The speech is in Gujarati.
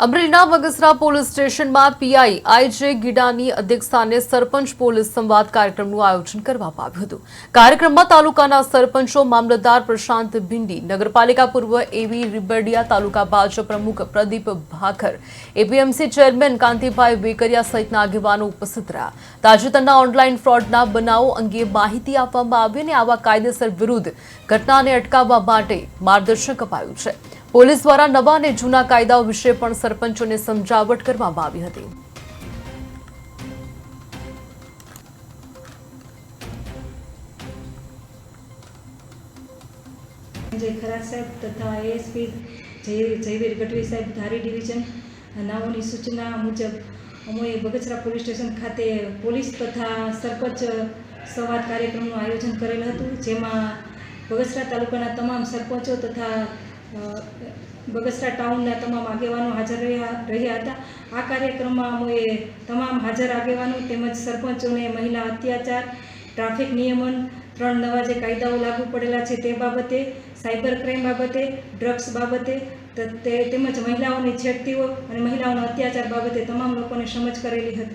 અમરેલીના બગસરા પોલીસ સ્ટેશનમાં પીઆઈ આઈજે ગીડાની અધ્યક્ષસ્થાને સરપંચ પોલીસ સંવાદ કાર્યક્રમનું આયોજન કરવામાં આવ્યું હતું। કાર્યક્રમમાં તાલુકાના સરપંચો, મામલતદાર પ્રશાંત ભિંડી, નગરપાલિકા પૂર્વ એવી રીબડિયા, તાલુકા ભાજપ પ્રમુખ પ્રદીપ ભાખર, એપીએમસી ચેરમેન કાંતિભાઈ વેકરિયા સહિતના આગેવાનો ઉપસ્થિત રહ્યા। તાજેતરના ઓનલાઈન ફ્રોડના બનાવો અંગે માહિતી આપવામાં આવી અને આવા કાયદેસર વિરુદ્ધ ઘટનાને અટકાવવા માટે માર્ગદર્શન અપાયું છે। પોલીસ દ્વારા નવા અને જૂના કાયદાઓ વિશે પણ સરપંચોને સમજાવટ કરવામાં આવી હતી। जय खराज साहेब तथा एएसपी जयवीर गढ़वी साहेब धारी डिविजन नाओनी सूचना मुजब अमोए बगसरा पोलीस स्टेशन खाते पोलीस तथा सरपंच संवाद कार्यक्रमનું આયોજન કરેલ હતું, જેમાં બગસરા તાલુકાના તમામ સરપંચો તથા બગસરા ટાઉનના તમામ આગેવાનો હાજર રહ્યા હતા। આ કાર્યક્રમમાં અમોએ તમામ હાજર આગેવાનો તેમજ સરપંચોને મહિલા અત્યાચાર, ટ્રાફિક નિયમન, 3 નવા જે કાયદાઓ લાગુ પડેલા છે તે બાબતે, સાયબર ક્રાઇમ બાબતે, ડ્રગ્સ બાબતે તેમજ મહિલાઓની છેડતીઓ અને મહિલાઓના અત્યાચાર બાબતે તમામ લોકોને સમજ કરેલી હતી।